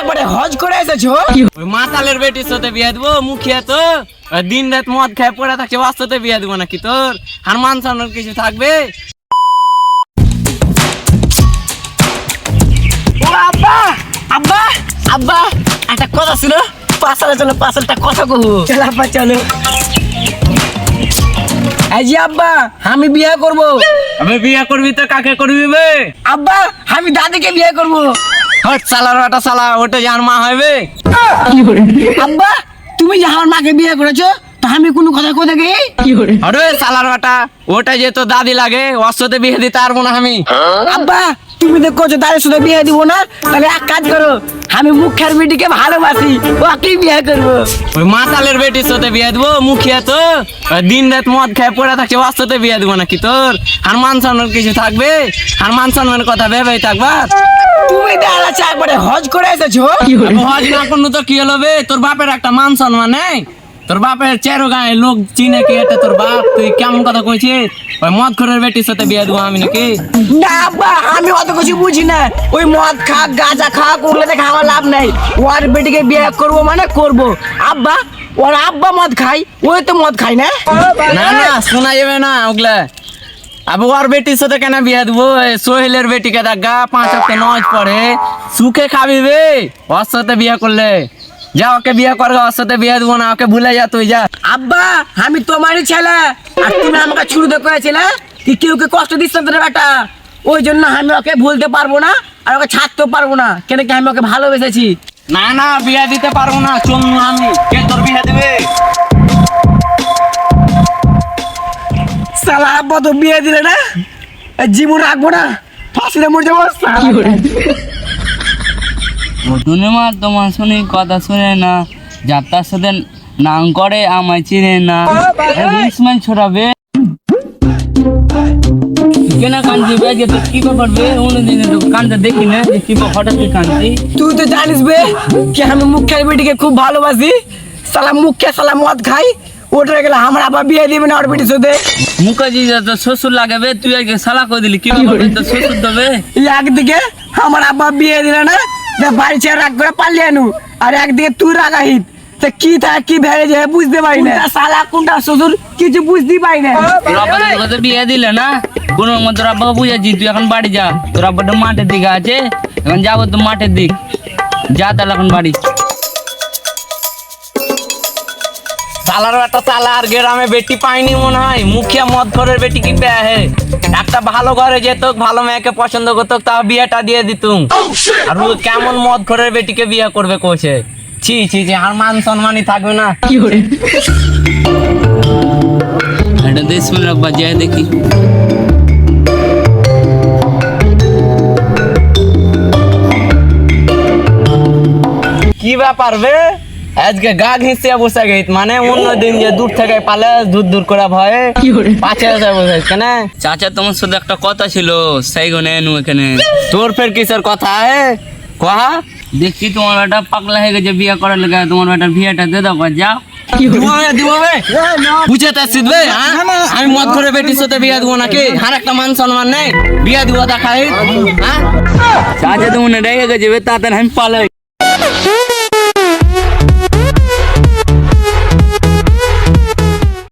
একবারে হজ করে এসেছো? ওই মাতালের বেটির সাথে বিয়ে দেবো? মুখিয়া তো দিন রাত মদ খেয়ে পড়ে থাকছে, ওর সাথে বিয়ে দেবো নাকি তোর? আর মান সম্মান কিছু থাকবে? ও আব্বা, আব্বা, আব্বা, একটা কথা ছিল, পাশালে চলো, পাশালটা কথা কহু। চলো আব্বা চলো। এই যে আব্বা, আমি বিয়ে করব। আমি বিয়ে করবি তো কাকে করবি বে? আব্বা, আমি দাদিকে বিয়ে করব। হট সালার ওটা সালা, ওটা যার মা হবে। আব্বা, তুমি যে আমার মাকে বিয়ে করেছো, তা আমি কোনো কথা কোথা গিয়ে? আরে সালার ওটা যে তো দাদি লাগে, ওর সাথে বিয়ে দিতে পারবো না আমি। আব্বা, তুমি তো কোচো দাদির সাথে বিয়ে দিব না, তাহলে এক কাজ করো, আমি মুখের বেটিকে ভালোবাসি, ওকে বিয়ে করবো। ওই মাতালের বেটির সাথে বিয়ে দেবো? মুখিয়া তো দিন রাত মদ খেয়ে পড়ে থাকছে, ওর সাথে বিয়ে দেবো নাকি তোর? আর মান সম্মান কিছু থাকবে? আর মান সম্মানের কথা ভেবেই থাকবা? তুমি দেখাচ্ছে একবারে হজ করে এসেছো? হজ না করলে তো কি হলো বে? তোর বাপের একটা মান সম্মান নেই? তোর বাপের চেরো গায়ে লোক চিনে কি এটা তোর বাপ? তুই কেমন কথা কইছিস? ওই মদ খোরের বেটির সাথে বিয়ে দেবো আমি নাকি? না আব্বা, আমি অত কিছু বুঝি না, ওই মদ খাক গাঁজা খাক ওগুলো দেখে আমার লাভ নাই, ওর বেটিকে বিয়ে করবো মানে করবো। আব্বা, ওর আব্বা মদ খাই, ওই তো মদ খাই না। না না, শোনা যাবে না ওগুলা। আবার ওর বেটির সাথে কেন বিয়ে দেবো? সোহেলের বেটিকে দেখা 5 ওয়াক্ত নামাজ পড়ে, সুখে খাবি বে ওর সাথে বিয়ে করলে। যা ওকে বিয়ে করবে, ওর সাথে বিয়ে দেবো না, ওকে ভুলে যা তুই, যা। আব্বা, আমি তোমারই ছেলে, আর তুমি আমাকে শুরুতে করেছিলে কি কেউকে কষ্ট দিচ্ছ তোর বেটা, ওই জন্য আমি ওকে ভুলতে পারবো না, আর ওকে ছাড়তেও পারবো না, কেন কি আমি ওকে ভালোবেসেছি। না না, বিয়ে দিতে পারবো না, চল না আমি। কে তোর বিয়ে দেবে? সালা আব্বা তো বিয়ে দিলে না, জীবন রাখবো না, ফাঁসিতে মরে যাবো। মা তোমার শুনি কথা শুনে না, যাত্রার সাথে নাম করে আমায় চিনে না, ইসমাইল ছড়াবে কেন কাঁদছি বে? যে তোর কি ব্যাপার বে? অন্যদিনে তো কান্দতে দেখি না, যে কি হঠাৎ তুই কাঁদছি? তুই তো জানিস বে কি আমি মুখের বেটিকে খুব ভালোবাসি, সালা মুখে সালা মদ খাই, ওটা গেলে আমার আবার বিয়ে দিবে না ওর বেটির সাথে। মুখাজি তোর শ্বশুর লাগাবে, তুই আগে সালা করে দিলি, কি ব্যাপার বে? তোর শ্বশুর দেবে? একদিকে আমার আব্বা বিয়ে দিলে না, বাড়ি ছেড়ে রাগ করে পালিয়ে আনু, আর একদিকে তুই রাগাহিত, তা কি থাকে কি ভেড়ে যায় বুঝতে পারি না, সালা কোনটা শ্বশুর কিছু বুঝতেই পারি না। তোর আব্বা তোর কাছে বিয়ে দিলে না, কোনো রকম তোর আব্বাকে বুঝাচ্ছি, তুই এখন বাড়ি যা, তোর আব্বাটা মাঠের দিকে আছে, এখন যাবো তো মাঠের দিক, যা তাহলে এখন বাড়ি। সালার একটা সালার গ্রামে বেটি পাইনি মনে হয়, মুখিয়া মদ খোরের বেটি কি পেয়ে হে? একটা ভালো ঘরে যেত, ভালো মেয়েকে পছন্দ করতো, তাও বিয়েটা দিয়ে দিতুম। আর ও কেমন মদ খোরের বেটিকে বিয়ে করবে কোছে? ছি ছি ছি, আর মান সম্মানই থাকবে না। এটা দেশ মিলে রাখবা, যাই দেখি। কি ব্যাপার বে? আজকে গা ঘিসিয়া বসে গেত, মানে অন্যদিন যে দূর থেকে পালে দূর দূর করে ভয়ে পাছে এসে বসে কেন? চাচা তোমার সাথে একটা কথা ছিল, সেই গনে এনু এখানে। তোর ফের কিসের কথা হে? কহা। দেখছি তোমার বেটা পাগলা হয়ে গেছে বিয়ে করার লেগে, তোমার বেটার বিয়েটা দিয়ে দাও, যাও। আমি মদ করে বেটির সাথে বিয়ে দেবো নাকি? আর একটা মান সম্মান নেই, বিয়ে দিব দেখাই। চাচা তো মনে রেগে গেছে, তাড়াতাড়ি আমি পালাই।